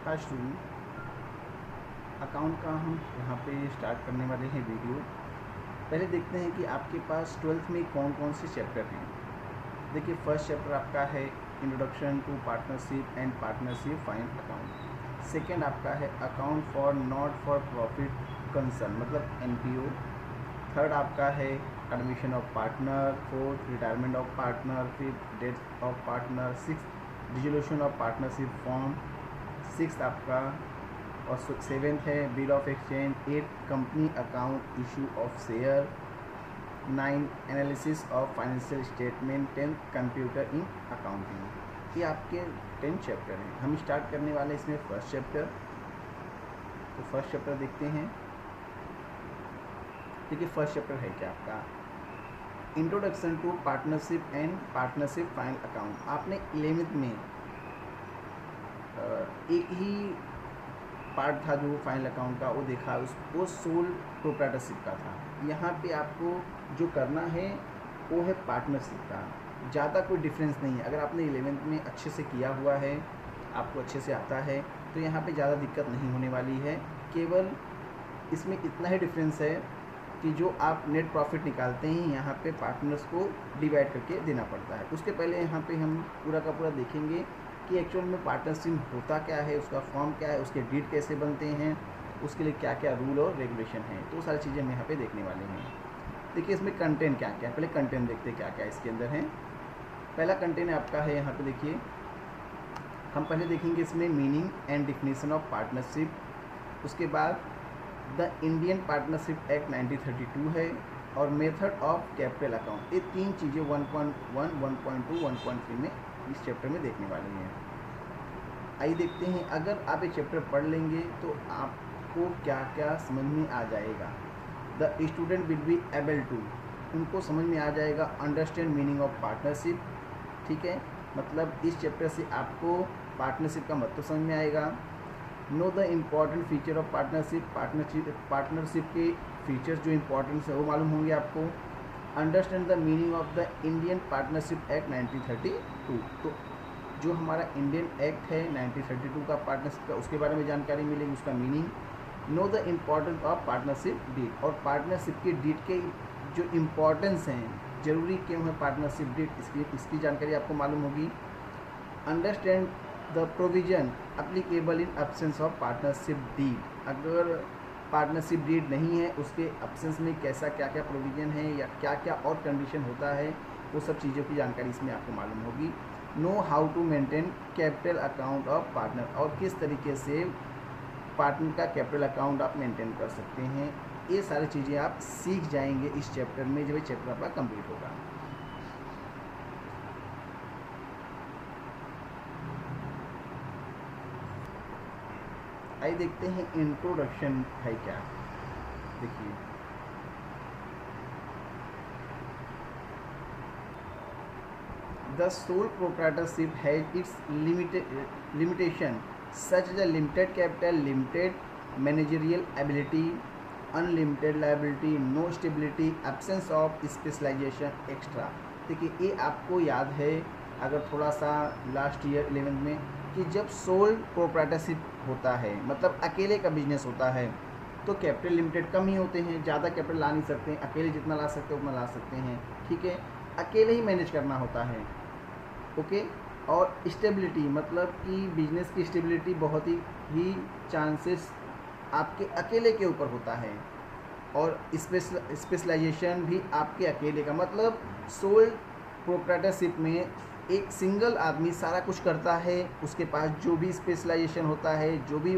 Hi student, account का हम यहाँ पे स्टार्ट करने वाले हैं वीडियो। पहले देखते हैं कि आपके पास 12th में कौन कौन से चैप्टर हैं। देखिए, फर्स्ट चैप्टर आपका है introduction to partnership and partnership finance account. Second आपका है account for not for profit concern मतलब NPO। थर्ड आपका है admission of partner. Fourth retirement of partner. Fifth death of partner. Six dissolution of partnership firm. Six आपका और seventh है bill of exchange. Eight company account issue of share. 9 analysis of financial statement. 10 computer in accounting. ये आपके 10 chapter हैं। हम start करने वाले इसमें फर्स्ट चैप्टर। तो फर्स्ट चैप्टर देखते हैं। देखिए, फर्स्ट चैप्टर है क्या आपका introduction to partnership and partnership finance account. आपने 11th में एक ही पार्ट था जो फाइनल अकाउंट का, वो देखा, वो सोल प्रोप्राइटरशिप का था। यहाँ पे आपको जो करना है वो है पार्टनरशिप का। ज़्यादा कोई डिफरेंस नहीं है। अगर आपने 11th में अच्छे से किया हुआ है, आपको अच्छे से आता है, तो यहाँ पे ज़्यादा दिक्कत नहीं होने वाली है। केवल इसमें इतना ही डिफरेंस है कि जो आप नेट प्रॉफिट निकालते हैं यहाँ पे पार्टनर्स को डिवाइड करके देना पड़ता है। उसके पहले यहाँ पे हम पूरा का पूरा देखेंगे कि एक्चुअल में पार्टनरशिप होता क्या है, उसका फॉर्म क्या है, उसके डीड कैसे बनते हैं, उसके लिए क्या क्या रूल और रेगुलेशन है। तो सारी चीज़ें हम यहाँ पे देखने वाले हैं। देखिए, इसमें कंटेंट क्या क्या है। पहले कंटेंट देखते हैं क्या क्या इसके अंदर है। पहला कंटेंट आपका है यहाँ पे, देखिए हम पहले देखेंगे इसमें meaning and definition of partnership. उसके बाद द इंडियन पार्टनरशिप एक्ट 1932 है और मेथड ऑफ कैपिटल अकाउंट। ये तीन चीज़ें 1.1, 1.2, 1.3 में इस चैप्टर में देखने वाले हैं। आइए देखते हैं, अगर आप ये चैप्टर पढ़ लेंगे तो आपको क्या क्या समझ में आ जाएगा। The student will be able to, उनको समझ में आ जाएगा अंडरस्टैंड मीनिंग ऑफ पार्टनरशिप। ठीक है, मतलब इस चैप्टर से आपको पार्टनरशिप का मतलब समझ में आएगा। Know the important feature of partnership, partnership के फीचर्स जो इम्पोर्टेंट्स है वो मालूम होंगे आपको। Understand the meaning of the Indian partnership act 1932। तो जो हमारा इंडियन एक्ट है 1932 का पार्टनरशिप का, उसके बारे में जानकारी मिलेगी, उसका meaning. Know the importance of partnership deed, और पार्टनरशिप के डीड के जो इम्पोर्टेंस हैं, जरूरी क्यों है पार्टनरशिप डीड, इसकी जानकारी आपको मालूम होगी। Understand the provision applicable in absence of partnership deed, अगर पार्टनरशिप डीड नहीं है उसके एब्सेंस में कैसा क्या क्या प्रोविजन है या क्या क्या और कंडीशन होता है, वो सब चीज़ों की जानकारी इसमें आपको मालूम होगी। Know how to maintain capital account of partner, और किस तरीके से पार्टनर का कैपिटल अकाउंट आप मेंटेन कर सकते हैं। ये सारी चीज़ें आप सीख जाएंगे इस चैप्टर में जब ये चैप्टर आपका कंप्लीट होगा। आइए देखते हैं इंट्रोडक्शन है क्या। देखिए, the sole proprietorship has its limitation such as limited capital, limited managerial ability, unlimited liability, no stability, absence of specialization extra. देखिए, ये आपको याद है अगर थोड़ा सा लास्ट ईयर 11th में, कि जब सोल प्रोप्राइटरशिप होता है मतलब अकेले का बिजनेस होता है, तो कैपिटल लिमिटेड कम ही होते हैं, ज़्यादा कैपिटल ला नहीं सकते हैं, अकेले जितना ला सकते हैं उतना ला सकते हैं। ठीक है, अकेले ही मैनेज करना होता है। ओके, और स्टेबिलिटी मतलब कि बिजनेस की स्टेबिलिटी बहुत ही चांसेस आपके अकेले के ऊपर होता है, और स्पेशलाइजेशन भी आपके अकेले का, मतलब सोल प्रोप्राइटरशिप में एक सिंगल आदमी सारा कुछ करता है, उसके पास जो भी स्पेशलाइजेशन होता है, जो भी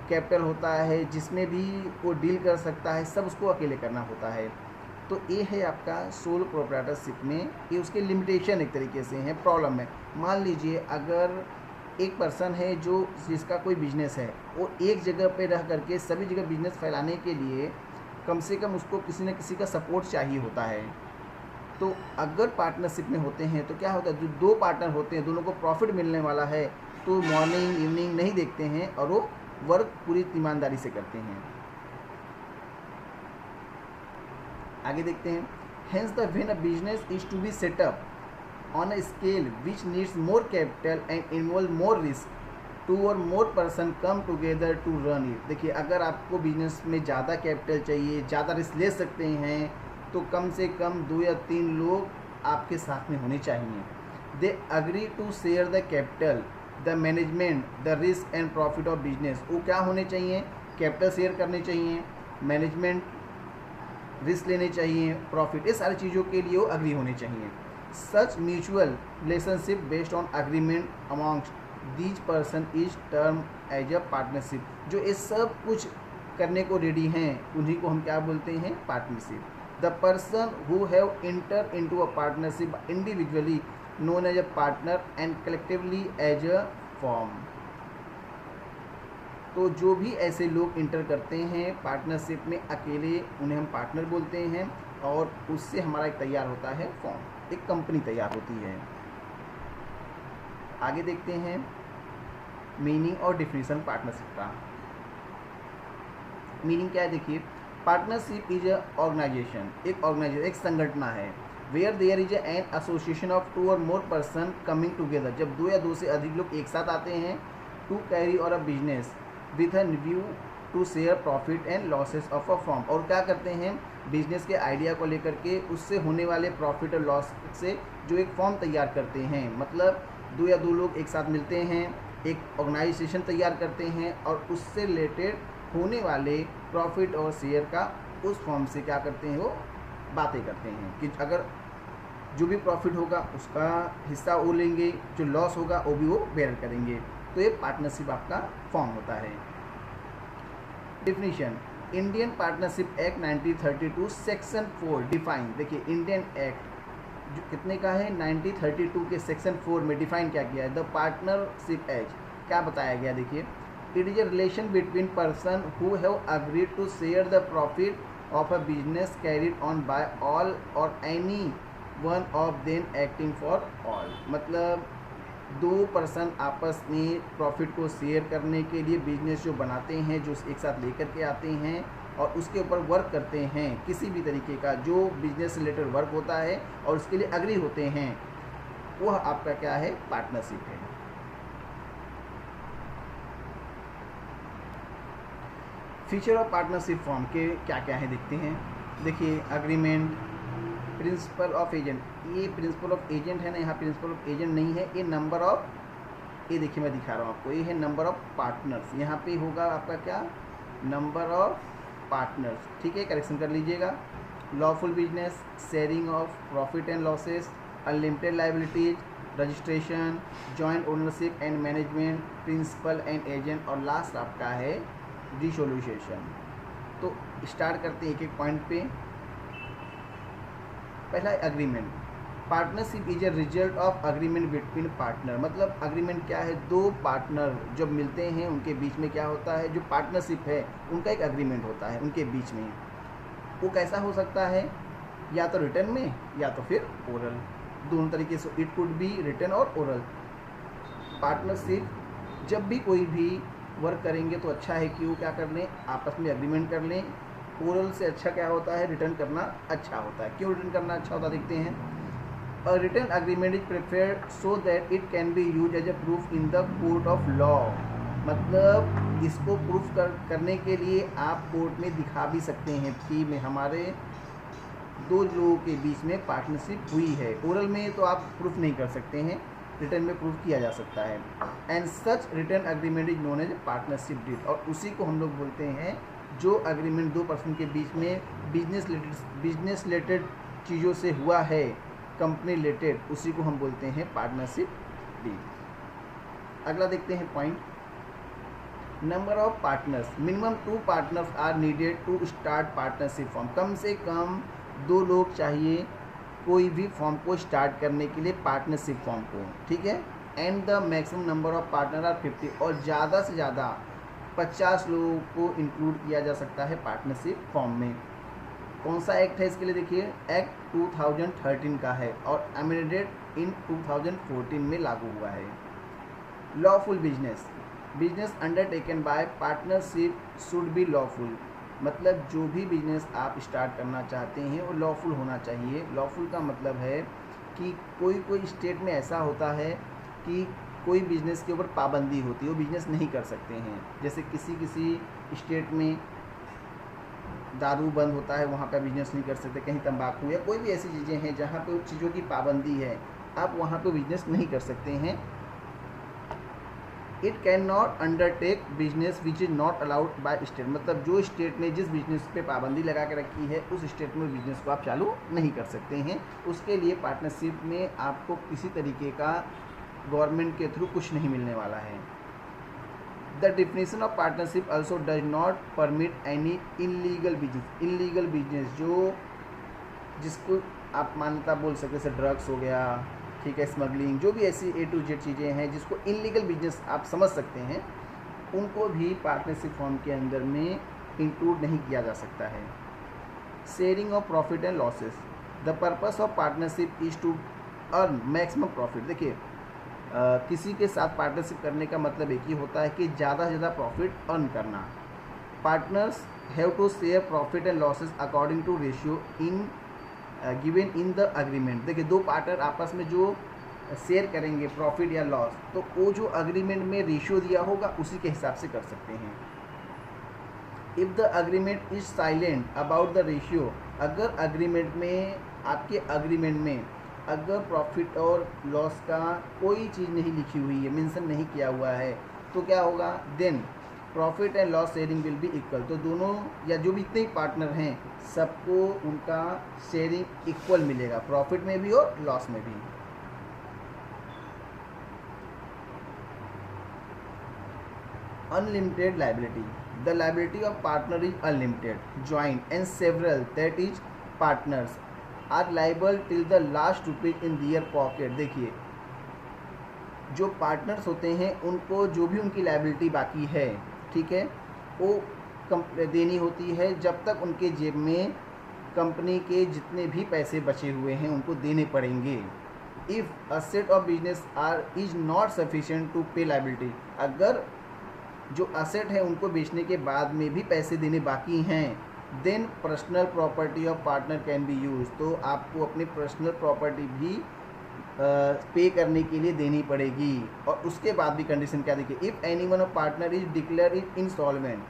कैपिटल होता है, जिसमें भी वो डील कर सकता है, सब उसको अकेले करना होता है। तो ये है आपका सोल प्रोप्राइटरशिप में, ये उसके लिमिटेशन एक तरीके से हैं, प्रॉब्लम है। मान लीजिए अगर एक पर्सन है जो जिसका कोई बिजनेस है, वो एक जगह पे रह करके सभी जगह बिजनेस फैलाने के लिए कम से कम उसको किसी न किसी का सपोर्ट चाहिए होता है। तो अगर पार्टनरशिप में होते हैं तो क्या होता है, जो दो पार्टनर होते हैं दोनों को प्रॉफिट मिलने वाला है, तो मॉर्निंग इवनिंग नहीं देखते हैं और वो वर्क पूरी ईमानदारी से करते हैं। आगे देखते हैं, hence the when a business is to be set up on a scale which needs more capital and involve more risk, two or more person come together to run it. देखिए, अगर आपको बिजनेस में ज़्यादा कैपिटल चाहिए, ज़्यादा risk ले सकते हैं, तो कम से कम 2 या 3 लोग आपके साथ में होने चाहिए। They agree to share the capital, the management, the risk and profit of business. वो क्या होने चाहिए? कैपिटल शेयर करने चाहिए, मैनेजमेंट रिस्क लेने चाहिए, प्रॉफिट, ये सारी चीज़ों के लिए वो अग्री होने चाहिए। Such mutual relationship based on agreement amongst these person is term as a partnership. जो ये सब कुछ करने को रेडी हैं, उन्हीं को हम क्या बोलते हैं? Partnership. The person who have enter into a partnership individually known as a partner and collectively as a firm. तो जो भी ऐसे लोग इंटर करते हैं पार्टनरशिप में अकेले, उन्हें हम पार्टनर बोलते हैं, और उससे हमारा एक तैयार होता है फॉर्म, एक कंपनी तैयार होती है। आगे देखते हैं मीनिंग और डिफिनीशन पार्टनरशिप का। मीनिंग क्या है? देखिए, पार्टनरशिप इज अ ऑर्गेनाइजेशन, एक ऑर्गेनाइजेशन, एक संगठना है। Where there is an association of 2 or more person coming together, जब 2 या 2 से अधिक लोग एक साथ आते हैं, to carry on a business with an view to share profit and losses of a firm. और क्या करते हैं? बिजनेस के आइडिया को लेकर के उससे होने वाले प्रॉफिट और लॉस से जो एक फॉर्म तैयार करते हैं। मतलब 2 या 2 लोग एक साथ मिलते हैं, एक ऑर्गेनाइजेशन तैयार करते हैं, और उससे रिलेटेड होने वाले प्रॉफिट और शेयर का उस फॉर्म से क्या करते हैं? वो बातें करते हैं कि अगर जो भी प्रॉफिट होगा उसका हिस्सा वो लेंगे, जो लॉस होगा वो भी वो बेयर करेंगे। तो ये पार्टनरशिप आपका फॉर्म होता है। Definition, Indian partnership act 1932 section 4 define. देखिए, इंडियन एक्ट जो कितने का है? 1932 के सेक्शन 4 में डिफाइन क्या किया है? द पार्टनरशिप एज क्या बताया गया? देखिए, it is a relation between person who have agreed to share the profit of a business carried on by all or any one of them acting for all. मतलब 2 person आपस में profit को share करने के लिए business जो बनाते हैं, जो एक साथ लेकर के आते हैं और उसके ऊपर वर्क करते हैं, किसी भी तरीके का जो बिजनेस रिलेटेड वर्क होता है और उसके लिए अग्री होते हैं, वह आपका क्या है? पार्टनरशिप है। फीचर ऑफ पार्टनरशिप फॉर्म के क्या क्या है देखते हैं। देखिए, अग्रीमेंट, प्रिंसिपल ऑफ एजेंट, ये प्रिंसिपल ऑफ एजेंट है ना, यहाँ प्रिंसिपल ऑफ एजेंट नहीं है, ये नंबर ऑफ, ये देखिए मैं दिखा रहा हूँ आपको, ये है नंबर ऑफ पार्टनर्स। यहाँ पे होगा आपका क्या? Number of partners. ठीक है, करेक्शन कर लीजिएगा। Lawful business, sharing of profit and losses, unlimited liabilities, registration, joint ownership and management, principal and agent, और लास्ट आपका है डिसोल्यूशन। तो स्टार्ट करते हैं एक एक पॉइंट पे। पहला है agreement. Partnership is a result of agreement between partner. मतलब अग्रीमेंट क्या है? 2 पार्टनर जब मिलते हैं उनके बीच में क्या होता है? जो पार्टनरशिप है उनका एक अग्रीमेंट होता है उनके बीच में। वो कैसा हो सकता है? या तो रिटन में या तो फिर ओरल, दोनों तरीके से। It could be written or oral. Partnership जब भी कोई भी वर्क करेंगे तो अच्छा है कि वो क्या कर लें? आपस में अग्रीमेंट कर लें। ओरल से अच्छा क्या होता है? रिटर्न करना अच्छा होता है। क्यों रिटर्न करना अच्छा होता है देखते हैं। A written agreement is preferred so that it can be use as a proof in the court of law. मतलब इसको प्रूफ करने के लिए आप कोर्ट में दिखा भी सकते हैं कि में हमारे 2 लोगों के बीच में पार्टनरशिप हुई है। ओरल में तो आप प्रूफ नहीं कर सकते हैं, रिटर्न में प्रूफ किया जा सकता है। And such written agreement is known as partnership deed. और उसी को हम लोग बोलते हैं जो अग्रीमेंट 2 पर्सन के बीच में बिजनेस रिलेटेड चीज़ों से हुआ है, कंपनी रिलेटेड, उसी को हम बोलते हैं पार्टनरशिप डील। अगला देखते हैं point, number of partners. Minimum 2 partners are needed to start partnership form. कम से कम 2 लोग चाहिए कोई भी फॉर्म को स्टार्ट करने के लिए, पार्टनरशिप फॉर्म को। ठीक है। And the maximum number of partner are 50। और ज़्यादा से ज़्यादा 50 लोगों को इंक्लूड किया जा सकता है पार्टनरशिप फॉर्म में। कौन सा एक्ट है इसके लिए? देखिए, एक्ट 2013 का है और अमेंडेड इन 2014 में लागू हुआ है। Lawful business, business undertaken by partnership should be lawful. मतलब जो भी बिजनेस आप स्टार्ट करना चाहते हैं वो लॉफुल होना चाहिए। लॉफुल का मतलब है कि कोई स्टेट में ऐसा होता है कि कोई बिजनेस के ऊपर पाबंदी होती है, वो बिजनेस नहीं कर सकते हैं। जैसे किसी स्टेट में दारू बंद होता है, वहाँ पर बिजनेस नहीं कर सकते, कहीं तंबाकू या कोई भी ऐसी चीज़ें हैं जहाँ पे उन चीज़ों की पाबंदी है, आप वहाँ पे बिजनेस नहीं कर सकते हैं। It can not undertake business which is not allowed by state, मतलब जो स्टेट ने जिस बिजनेस पे पाबंदी लगा के रखी है उस स्टेट में बिजनेस को आप चालू नहीं कर सकते हैं। उसके लिए पार्टनरशिप में आपको किसी तरीके का गवर्नमेंट के थ्रू कुछ नहीं मिलने वाला है। The definition of partnership also does not permit any illegal business. Illegal business जो जिसको आप मान्यता बोल सकते, जैसे ड्रग्स हो गया, ठीक है, स्मगलिंग, जो भी ऐसी A to Z चीज़ें हैं जिसको इनलीगल बिजनेस आप समझ सकते हैं, उनको भी पार्टनरशिप फॉर्म के अंदर में इंक्लूड नहीं किया जा सकता है। Sharing of profit and losses. The purpose of partnership is to earn maximum profit. देखिए, किसी के साथ पार्टनरशिप करने का मतलब एक ही होता है कि ज़्यादा से ज़्यादा प्रॉफिट अर्न करना। Partners have to share profit and losses according to ratio in given in the agreement. देखिए, दो पार्टनर आपस में जो शेयर करेंगे प्रॉफिट या लॉस, तो वो जो अग्रीमेंट में रेशियो दिया होगा उसी के हिसाब से कर सकते हैं। If the agreement is silent about the ratio, अगर अग्रीमेंट में, आपके अग्रीमेंट में अगर प्रॉफिट और लॉस का कोई चीज़ नहीं लिखी हुई है, मेंशन नहीं किया हुआ है, तो क्या होगा, then profit and loss sharing will be equal. तो दोनों या जो भी इतने ही पार्टनर हैं सबको उनका शेयरिंग इक्वल मिलेगा, प्रॉफिट में भी और लॉस में भी। Unlimited liability. The liability of partner is unlimited, joint and several that is partners are liable till the last rupees in their pocket. देखिए, जो पार्टनर्स होते हैं उनको जो भी उनकी लाइबिलिटी बाकी है, ठीक है, वो देनी होती है जब तक उनके जेब में कंपनी के जितने भी पैसे बचे हुए हैं उनको देने पड़ेंगे। If asset of business are is not sufficient to pay liability, अगर जो असेट है उनको बेचने के बाद में भी पैसे देने बाकी हैं, then personal property of partner can be use. तो आपको अपनी पर्सनल प्रॉपर्टी भी पे करने के लिए देनी पड़ेगी। और उसके बाद भी कंडीशन क्या देखिए, if any one of partner is declare is insolvent,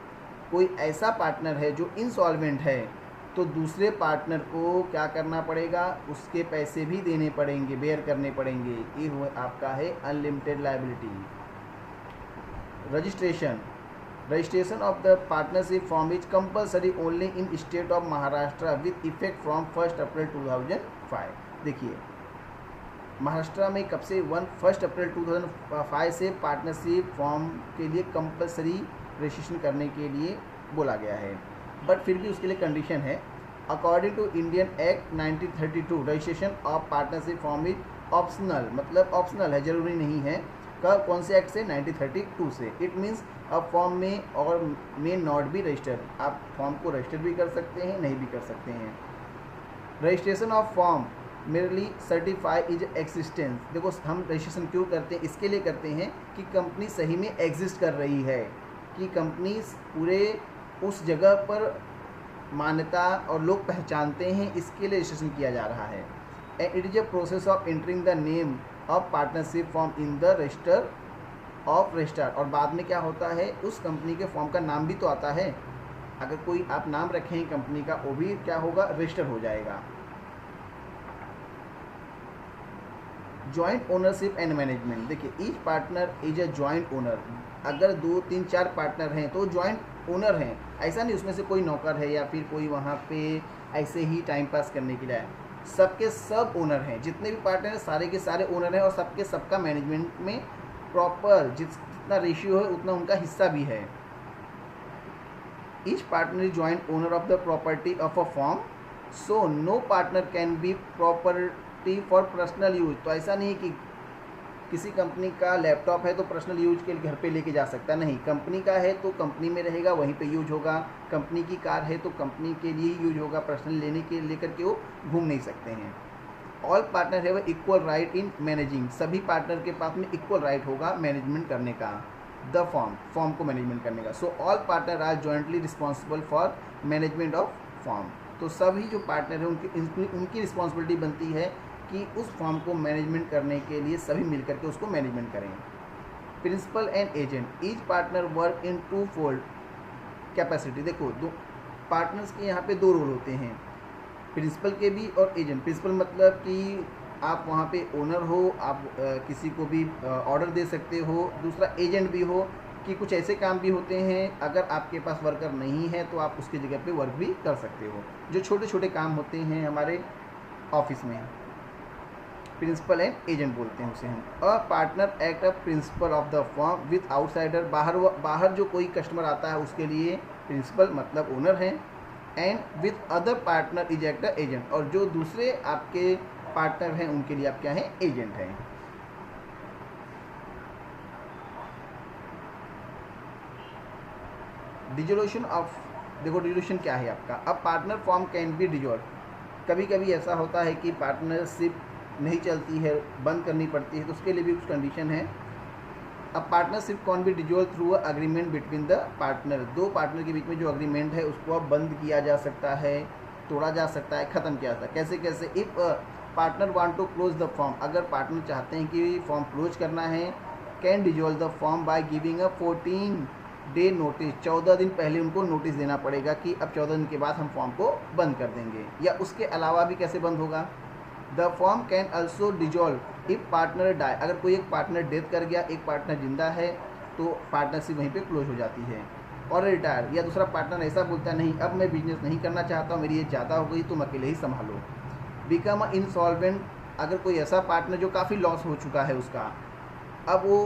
कोई ऐसा पार्टनर है जो इंसॉल्वेंट है, तो दूसरे पार्टनर को क्या करना पड़ेगा, उसके पैसे भी देने पड़ेंगे, बेयर करने पड़ेंगे। ये हुआ आपका है unlimited liability. Registration of the partnership firm is compulsory only in state of Maharashtra with effect from 1 अप्रैल 2005। देखिए, महाराष्ट्र में कब से 1 अप्रैल 2005 से पार्टनरशिप फॉर्म के लिए कंपलसरी रजिस्ट्रेशन करने के लिए बोला गया है, बट फिर भी उसके लिए कंडीशन है। According to Indian act 1932 registration of partnership firm is optional, मतलब ऑप्शनल है, जरूरी नहीं है। कौन से एक्ट से, 1932 से। इट मीन्स अब फॉर्म में और मे नॉट बी रजिस्टर्ड, आप फॉर्म को रजिस्टर भी कर सकते हैं, नहीं भी कर सकते हैं। Registration of form merely certify is existence. देखो, हम रजिस्ट्रेशन क्यों करते हैं, इसके लिए करते हैं कि कंपनी सही में एग्जिस्ट कर रही है, कि कंपनी पूरे उस जगह पर मान्यता और लोग पहचानते हैं, इसके लिए रजिस्ट्रेशन किया जा रहा है। And it is a process of entering the name of partnership form in the register of registrar. और बाद में क्या होता है, उस कंपनी के फॉर्म का नाम भी तो आता है, अगर कोई आप नाम रखें कंपनी का, वो भी क्या होगा, रजिस्टर हो जाएगा। Joint ownership and management. देखिए, each partner is a joint owner. अगर 2, 3, 4 पार्टनर हैं तो जॉइंट ओनर हैं, ऐसा नहीं उसमें से कोई नौकर है या फिर कोई वहाँ पे ऐसे ही टाइम पास करने के लिए है। सबके सब ओनर हैं, जितने भी पार्टनर हैं सारे के सारे ओनर हैं, और सबके सबका मैनेजमेंट में प्रॉपर जितना रेशियो है उतना उनका हिस्सा भी है। Each partner is joint owner of the property of a firm, so no partner can be property for personal use. तो ऐसा नहीं कि किसी कंपनी का लैपटॉप है तो पर्सनल यूज के लिए घर पे लेके जा सकता, नहीं, कंपनी का है तो कंपनी में रहेगा, वहीं पे यूज होगा। कंपनी की कार है तो कंपनी के लिए ही यूज होगा, पर्सनल लेने के लेकर के वो घूम नहीं सकते हैं। All partner have equal right in managing. सभी पार्टनर के पास में इक्वल राइट होगा मैनेजमेंट करने का, द फॉर्म को मैनेजमेंट करने का। So all partner are jointly responsible for management of firm. तो सभी जो पार्टनर हैं उनकी रिस्पॉन्सिबिलिटी बनती है कि उस फॉर्म को मैनेजमेंट करने के लिए सभी मिलकर के उसको मैनेजमेंट करें। Principal and agent each partner work in twofold capacity. देखो दो पार्टनर्स के यहाँ पे दो रोल होते हैं, प्रिंसिपल के भी और एजेंट। प्रिंसिपल मतलब कि आप वहाँ पे ओनर हो, आप किसी को भी ऑर्डर दे सकते हो। दूसरा एजेंट भी हो कि कुछ ऐसे काम भी होते हैं अगर आपके पास वर्कर नहीं है तो आप उसकी जगह पे वर्क भी कर सकते हो, जो छोटे छोटे काम होते हैं हमारे ऑफिस में। प्रिंसिपल एंड एजेंट बोलते हैं उसे हम। A partner act a principle of the firm with outsider, बाहर जो कोई कस्टमर आता है उसके लिए प्रिंसिपल मतलब ओनर है। And with other partner is act a agent, और जो दूसरे आपके पार्टनर हैं उनके लिए आप क्या हैं, एजेंट हैं। डिजोल्यूशन ऑफ, देखो डिजोल्यूशन क्या है आपका। अब partner form can be dissolve. कभी कभी ऐसा होता है कि पार्टनरशिप नहीं चलती है, बंद करनी पड़ती है, तो उसके लिए भी कुछ कंडीशन है। अब पार्टनरशिप कौन भी dissolve through a agreement between the partner, दो पार्टनर के बीच में जो अग्रीमेंट है उसको अब बंद किया जा सकता है, तोड़ा जा सकता है, ख़त्म किया जा सकता है। कैसे कैसे, if partner want to close the firm, अगर पार्टनर चाहते हैं कि फॉर्म क्लोज करना है, can dissolve the firm by giving a 14 day notice, 14 दिन पहले उनको नोटिस देना पड़ेगा कि अब 14 दिन के बाद हम फॉर्म को बंद कर देंगे। या उसके अलावा भी कैसे बंद होगा, the firm can also dissolve if partner die, अगर कोई एक पार्टनर डेथ कर गया, एक पार्टनर जिंदा है, तो पार्टनरशिप वहीं पे क्लोज हो जाती है। और रिटायर, या दूसरा पार्टनर ऐसा बोलता है नहीं अब मैं बिजनेस नहीं करना चाहता हूँ, मेरी एज ज़्यादा हो गई, तुम अकेले ही संभालो। बिकम अ इंसॉल्वेंट, अगर कोई ऐसा पार्टनर जो काफ़ी लॉस हो चुका है उसका, अब वो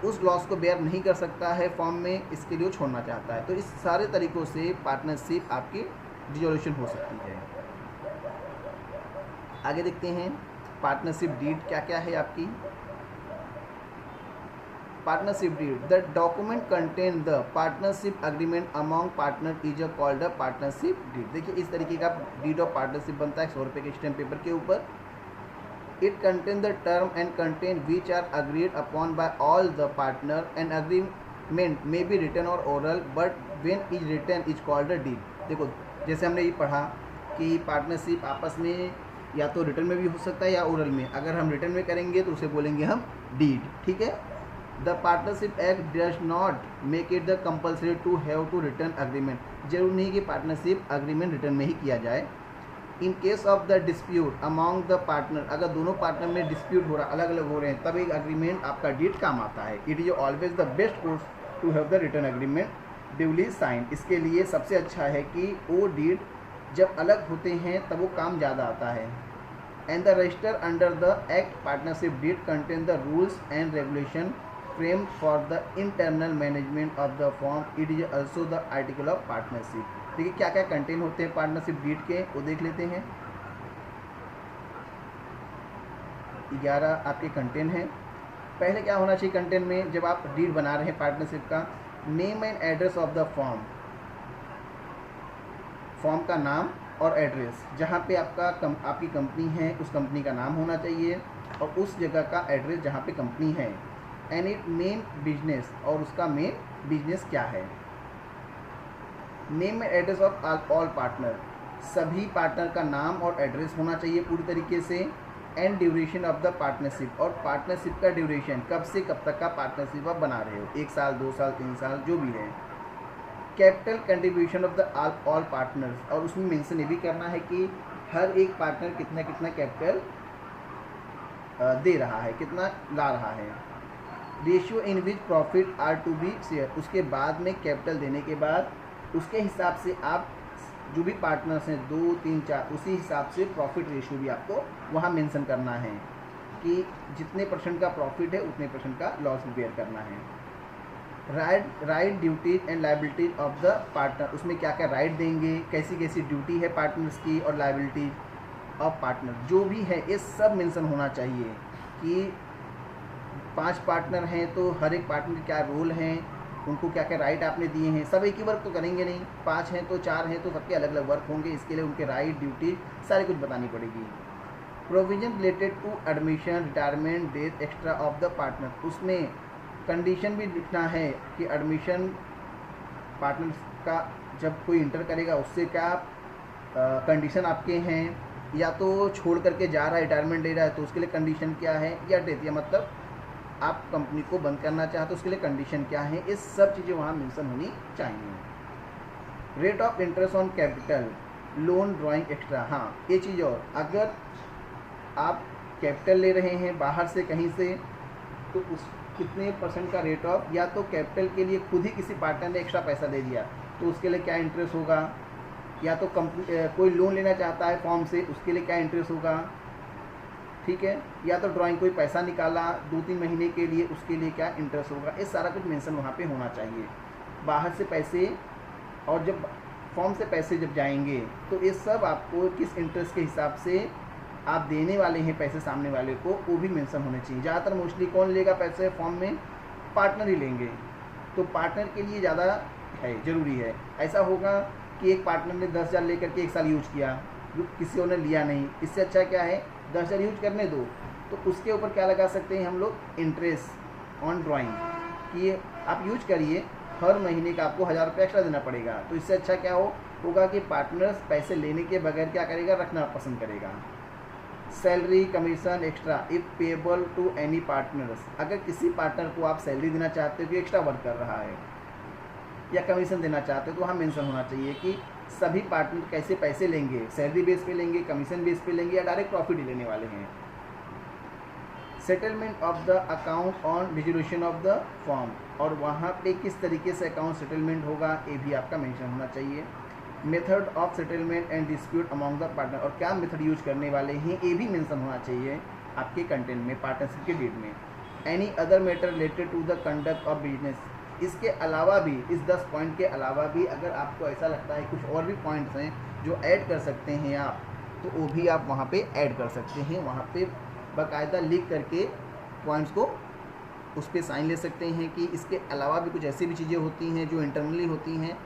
उस लॉस को बेयर नहीं कर सकता है फॉर्म में, इसके लिए वो छोड़ना चाहता है। तो इस सारे तरीक़ों से पार्टनरशिप आपकी डिजोल्यूशन हो सकती है। आगे देखते हैं पार्टनरशिप डीड क्या क्या है आपकी। Partnership deed, the document contain the partnership agreement among partner is called a partnership deed. देखिए इस तरीके का डीड ऑफ पार्टनरशिप बनता है 100 रुपये के स्टैम्प पेपर के ऊपर। It contain the term and content which are agreed upon by all the partner and agreement may be written or oral but when is written is called a deed. देखो जैसे हमने ये पढ़ा कि partnership आपस में या तो रिटर्न में भी हो सकता है या ओरल में, अगर हम रिटर्न में करेंगे तो उसे बोलेंगे हम डीड, ठीक है। The partnership act does not make it the compulsory to have to written agreement, जरूर नहीं कि पार्टनरशिप अग्रीमेंट रिटर्न में ही किया जाए। In case of the dispute among the partner, अगर दोनों पार्टनर में डिस्प्यूट हो रहा, अलग अलग हो रहे हैं, तब एक अग्रीमेंट आपका डीड काम आता है। It is always the best course to have the written agreement duly sign. इसके लिए सबसे अच्छा है कि वो डीड जब अलग होते हैं तब वो काम ज़्यादा आता है। And the register under the act partnership deed contain the rules and regulation frame for the internal management of the firm. It is also the article of partnership. देखिए क्या क्या कंटेन होते हैं पार्टनरशिप डीड के, वो देख लेते हैं। 11 आपके कंटेन हैं। पहले क्या होना चाहिए कंटेन में, जब आप डीड बना रहे हैं पार्टनरशिप का, name and address of the form, form का नाम और एड्रेस, जहाँ पे आपकी कंपनी है उस कंपनी का नाम होना चाहिए और उस जगह का एड्रेस जहाँ पे कंपनी है। एंड इट मेन बिजनेस, और उसका मेन बिजनेस क्या है। Name and address of all partner, सभी पार्टनर का नाम और एड्रेस होना चाहिए पूरी तरीके से। And duration of the partnership, और पार्टनरशिप का ड्यूरेशन, कब से कब तक का पार्टनरशिप आप बना रहे हो, 1 साल 2 साल 3 साल जो भी है। Capital contribution of the all partners, और उसमें मेंशन ये भी करना है कि हर एक पार्टनर कितना कितना कैपिटल दे रहा है, कितना ला रहा है। Ratio in which profit are to be share, उसके बाद में कैपिटल देने के बाद उसके हिसाब से आप जो भी पार्टनर्स हैं 2 3 4, उसी हिसाब से प्रॉफिट रेशियो भी आपको वहाँ मेंशन करना है कि जितने % का प्रॉफिट है उतने % का लॉस बेयर करना है। Right duties and liabilities of the partner, उसमें क्या क्या राइट देंगे, कैसी कैसी ड्यूटी है पार्टनर्स की, और लाइबिलिटीज ऑफ पार्टनर जो भी है ये सब मेंशन होना चाहिए कि 5 पार्टनर हैं तो हर एक पार्टनर के क्या रोल हैं, उनको क्या क्या राइट आपने दिए हैं। सब एक ही वर्क तो करेंगे नहीं, 5 हैं तो 4 हैं तो सबके अलग अलग वर्क होंगे, इसके लिए उनके राइट ड्यूटी सारी कुछ बतानी पड़ेगी। Provision related to admission retirement death extra of the partner, उसमें कंडीशन भी लिखना है कि एडमिशन पार्टनर का जब कोई इंटर करेगा उससे क्या कंडीशन आपके हैं, या तो छोड़ करके जा रहा है रिटायरमेंट ले रहा है तो उसके लिए कंडीशन क्या है, या डेथ, या मतलब आप कंपनी को बंद करना चाहते हो उसके लिए कंडीशन क्या है, ये सब चीज़ें वहाँ मेंशन होनी चाहिए। Rate of interest on capital loan drawing extra, हाँ ये चीज़, और अगर आप कैपिटल ले रहे हैं बाहर से कहीं से तो उस कितने परसेंट का रेट ऑफ, या तो कैपिटल के लिए खुद ही किसी पार्टनर ने एक्स्ट्रा पैसा दे दिया तो उसके लिए क्या इंटरेस्ट होगा, या तो कंपनी कोई लोन लेना चाहता है फॉर्म से उसके लिए क्या इंटरेस्ट होगा, ठीक है, या तो ड्राइंग कोई पैसा निकाला 2-3 महीने के लिए उसके लिए क्या इंटरेस्ट होगा, ये सारा कुछ मेंशन वहाँ पे होना चाहिए। बाहर से पैसे और जब फॉर्म से पैसे जब जाएंगे तो ये सब आपको किस इंटरेस्ट के हिसाब से आप देने वाले हैं पैसे सामने वाले को, वो भी मेंशन होने चाहिए। ज़्यादातर मोस्टली कौन लेगा पैसे फॉर्म में, पार्टनर ही लेंगे, तो पार्टनर के लिए ज़्यादा है, ज़रूरी है। ऐसा होगा कि एक पार्टनर ने 10,000 लेकर के 1 साल यूज किया, किसी और ने लिया नहीं, इससे अच्छा क्या है 10,000 यूज करने दो, तो उसके ऊपर क्या लगा सकते हैं हम लोग, इंटरेस्ट ऑन ड्राइंग, कि आप यूज करिए, हर महीने का आपको 1,000 रुपये एक्स्ट्रा देना पड़ेगा। तो इससे अच्छा क्या होगा कि पार्टनर्स पैसे लेने के बगैर क्या करेगा, रखना पसंद करेगा। Salary commission extra if payable to any partners, अगर किसी पार्टनर को आप सैलरी देना चाहते हो कि एक्स्ट्रा वर्क कर रहा है, या कमीशन देना चाहते हो, तो वहाँ मेंशन होना चाहिए कि सभी पार्टनर कैसे पैसे लेंगे, सैलरी बेस पे लेंगे, कमीशन बेस पे लेंगे, या डायरेक्ट प्रॉफिट ही लेने वाले हैं। Settlement of the account on resolution of the form, और वहाँ पे किस तरीके से अकाउंट सेटलमेंट होगा ये भी आपका मेंशन होना चाहिए। Method of settlement and dispute among the partner, और क्या मेथड यूज करने वाले हैं ये भी मेंशन होना चाहिए आपके कंटेंट में, पार्टनरशिप के डीड में। Any other matter related to the conduct of business, इसके अलावा भी, इस 10 पॉइंट के अलावा भी अगर आपको ऐसा लगता है कुछ और भी पॉइंट्स हैं जो ऐड कर सकते हैं आप, तो वो भी आप वहाँ पे ऐड कर सकते हैं। वहाँ पे बाकायदा लिख करके पॉइंट्स को उस पर साइन ले सकते हैं कि इसके अलावा भी कुछ ऐसी भी चीज़ें होती हैं जो इंटरनली होती हैं,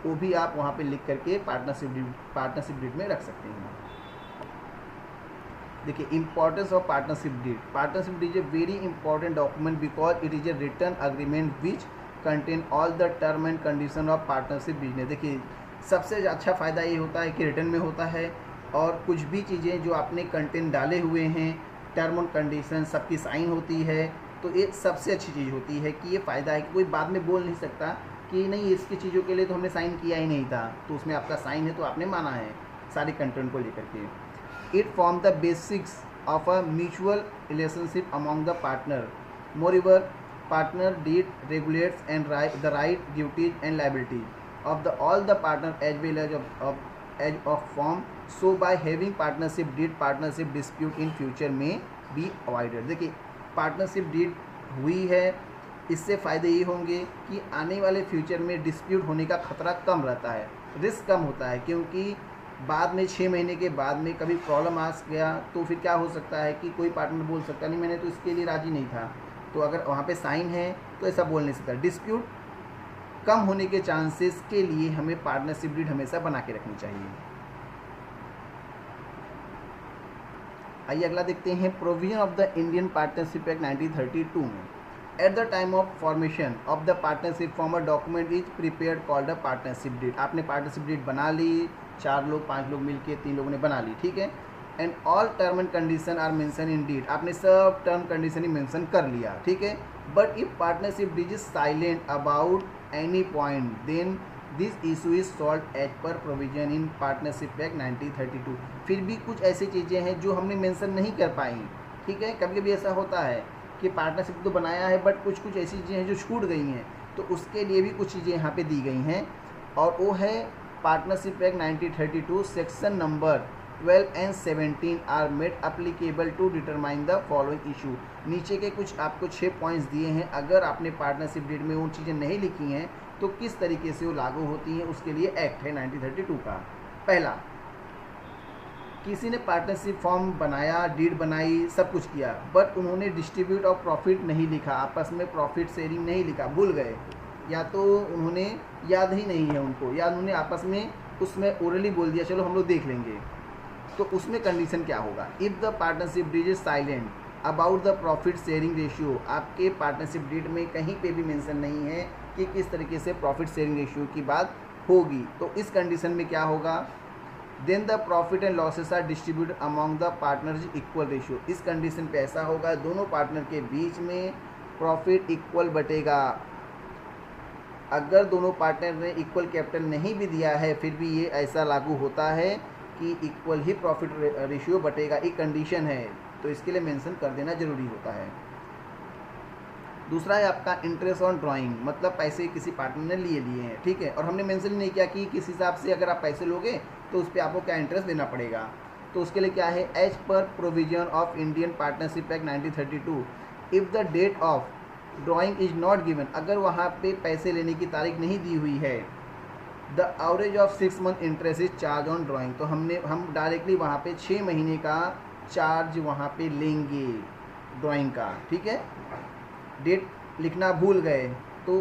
वो भी आप वहाँ पे लिख करके पार्टनरशिप डीड में रख सकते हैं। देखिए importance of partnership deed a very important document because it is a written agreement which contain all the term and condition of partnership business. देखिए सबसे अच्छा फ़ायदा ये होता है कि रिटन में होता है, और कुछ भी चीज़ें जो आपने कंटेंट डाले हुए हैं, टर्म और कंडीशन सबकी साइन होती है, तो ये सबसे अच्छी चीज़ होती है कि ये फ़ायदा है कि कोई बाद में बोल नहीं सकता कि नहीं इसकी चीज़ों के लिए तो हमने साइन किया ही नहीं था, तो उसमें आपका साइन है तो आपने माना है सारी कंटेंट को लेकर के। It form the basics of a mutual relationship among the partner. Moreover partner deed regulates and the right, duties and liabilities of all the partner as well as of form, so by having partnership deed partnership dispute in future may be avoided। देखिए partnership deed हुई है, इससे फ़ायदे ये होंगे कि आने वाले फ्यूचर में डिस्प्यूट होने का खतरा कम रहता है, रिस्क कम होता है, क्योंकि बाद में 6 महीने के बाद में कभी प्रॉब्लम आ गया तो फिर क्या हो सकता है कि कोई पार्टनर बोल सकता नहीं मैंने तो इसके लिए राज़ी नहीं था, तो अगर वहाँ पे साइन है तो ऐसा बोल नहीं सकता। डिस्प्यूट कम होने के चांसेस के लिए हमें पार्टनरशिप डीड हमेशा बना के रखनी चाहिए। आइए अगला देखते हैं provision of the Indian partnership act 1932 में। At the time of formation of the partnership firm a document is prepared called a partnership deed. आपने पार्टनरशिप डीड बना ली, 4 लोग 5 लोग मिलके 3 लोगों ने बना ली, ठीक है। And all term and condition are mention in deed, आपने सब टर्म कंडीशन ही मेंशन कर लिया, ठीक है। But if partnership deed is silent about any point then this issue is solve as per provision in partnership act 1932। फिर भी कुछ ऐसी चीज़ें हैं जो हमने मेंशन नहीं कर पाई, ठीक है। कभी कभी ऐसा होता है कि पार्टनरशिप तो बनाया है बट कुछ कुछ ऐसी चीज़ें हैं जो छूट गई हैं, तो उसके लिए भी कुछ चीज़ें यहाँ पे दी गई हैं, और वो है partnership act 1932 section number 12 and 17 are made applicable to determine the following issue. नीचे के कुछ आपको 6 पॉइंट्स दिए हैं, अगर आपने पार्टनरशिप डीड में वो चीज़ें नहीं लिखी हैं तो किस तरीके से वो लागू होती हैं, उसके लिए एक्ट है 1932 का। पहला, किसी ने पार्टनरशिप फॉर्म बनाया, डीड बनाई, सब कुछ किया, बट उन्होंने डिस्ट्रीब्यूट ऑफ प्रॉफिट नहीं लिखा, आपस में प्रॉफिट शेयरिंग नहीं लिखा, भूल गए, या तो उन्होंने याद ही नहीं है उनको, या उन्होंने आपस में उसमें ओरली बोल दिया चलो हम लोग देख लेंगे, तो उसमें कंडीशन क्या होगा। If the partnership deed is silent about the profit sharing ratio, आपके पार्टनरशिप डीड में कहीं पे भी मेंशन नहीं है कि किस तरीके से प्रॉफिट शेयरिंग रेशियो की बात होगी, तो इस कंडीशन में क्या होगा, then the profit and losses are distributed among the partners equal ratio. इस कंडीशन पे ऐसा होगा दोनों पार्टनर के बीच में प्रॉफिट इक्वल बटेगा। अगर दोनों पार्टनर ने इक्वल कैपिटल नहीं भी दिया है फिर भी ये ऐसा लागू होता है कि इक्वल ही प्रॉफिट रेशियो बटेगा, एक कंडीशन है, तो इसके लिए मेंशन कर देना ज़रूरी होता है। दूसरा है आपका इंटरेस्ट ऑन ड्राइंग, मतलब पैसे किसी पार्टनर ने लिए हैं, ठीक है, और हमने मेंशन नहीं किया कि किस हिसाब से अगर आप पैसे लोगे तो उस पर आपको क्या इंटरेस्ट देना पड़ेगा। तो उसके लिए क्या है, as per provision of Indian partnership act 1932 if the date of drawing is not given, अगर वहाँ पे पैसे लेने की तारीख नहीं दी हुई है, the average of 6 month interest is charge on drawing, तो हम डायरेक्टली वहाँ पे 6 महीने का चार्ज वहाँ पे लेंगे ड्राइंग का, ठीक है। डेट लिखना भूल गए तो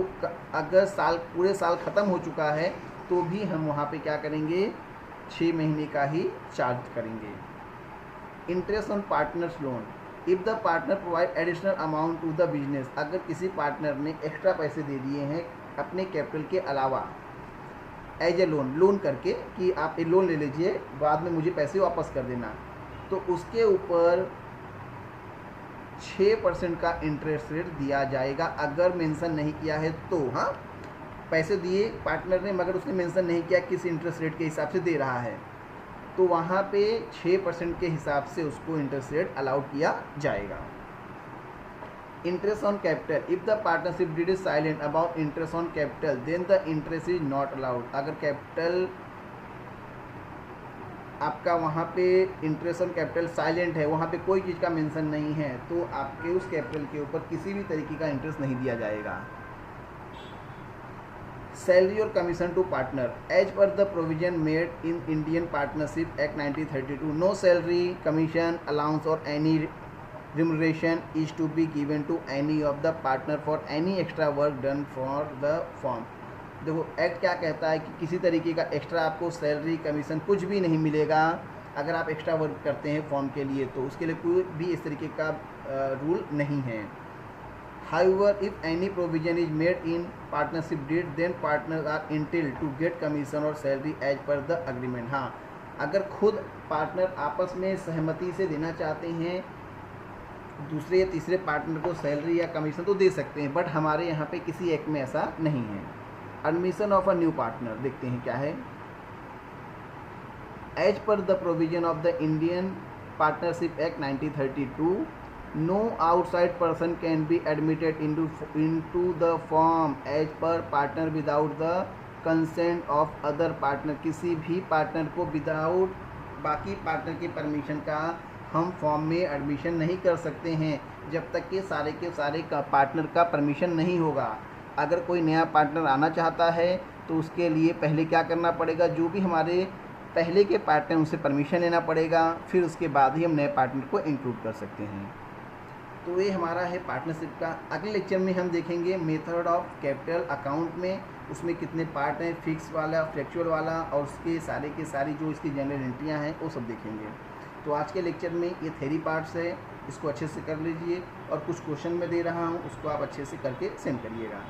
अगर पूरे साल ख़त्म हो चुका है तो भी हम वहाँ पे क्या करेंगे, 6 महीने का ही चार्ज करेंगे। Interest on partners loan, if the partner provide additional amount to the business, अगर किसी पार्टनर ने एक्स्ट्रा पैसे दे दिए हैं अपने कैपिटल के अलावा एज ए लोन करके कि आप ये लोन ले लीजिए, बाद में मुझे पैसे वापस कर देना, तो उसके ऊपर 6% का इंटरेस्ट रेट दिया जाएगा। अगर मेंशन नहीं किया है तो, हाँ, पैसे दिए पार्टनर ने मगर उसने मेंशन नहीं किया किस इंटरेस्ट रेट के हिसाब से दे रहा है, तो वहाँ पे 6% के हिसाब से उसको इंटरेस्ट रेट अलाउड किया जाएगा। Interest on capital, if the partnership deed is silent about interest on capital then the interest is not allowed, अगर कैपिटल आपका वहाँ पे इंटरेस्ट ऑन कैपिटल साइलेंट है, वहाँ पे कोई चीज़ का मेंशन नहीं है, तो आपके उस कैपिटल के ऊपर किसी भी तरीके का इंटरेस्ट नहीं दिया जाएगा। सैलरी और commission to partner, as per the provision made in Indian partnership act 1932 no salary, commission, allowance or any remuneration is to be given to any of the partner for any extra work done for the firm. देखो act क्या कहता है कि किसी तरीके का extra आपको salary, commission कुछ भी नहीं मिलेगा अगर आप एक्स्ट्रा वर्क करते हैं फॉर्म के लिए, तो उसके लिए कोई भी इस तरीके का रूल नहीं है। However if any provision is made in partnership deed then partners are entitled to get commission or salary as per the agreement. हाँ, अगर खुद पार्टनर आपस में सहमति से देना चाहते हैं दूसरे या तीसरे पार्टनर को सैलरी या कमीशन तो दे सकते हैं, बट हमारे यहाँ पे किसी एक्ट में ऐसा नहीं है। Admission of a new partner देखते हैं क्या है। As per the provision of the Indian partnership act 1932 no outside person can be admitted into the firm as per partner without the consent of other partner, किसी भी partner को without बाकी partner के permission का हम form में admission नहीं कर सकते हैं जब तक कि सारे के सारे का पार्टनर का परमिशन नहीं होगा। अगर कोई नया पार्टनर आना चाहता है तो उसके लिए पहले क्या करना पड़ेगा, जो भी हमारे पहले के पार्टनर उनसे परमिशन लेना पड़ेगा, फिर उसके बाद ही हम नए पार्टनर को इंक्लूड कर सकते हैं। तो ये हमारा है पार्टनरशिप का। अगले लेक्चर में हम देखेंगे मेथड ऑफ कैपिटल अकाउंट में, उसमें कितने पार्ट हैं, फिक्स वाला, फ्लैक्चुअल वाला, और उसके सारे के सारी जो इसकी जनरल एंट्रियाँ हैं वो सब देखेंगे। तो आज के लेक्चर में ये थ्योरी पार्ट्स है, इसको अच्छे से कर लीजिए, और कुछ क्वेश्चन मैं दे रहा हूँ उसको आप अच्छे से करके सेंड करिएगा।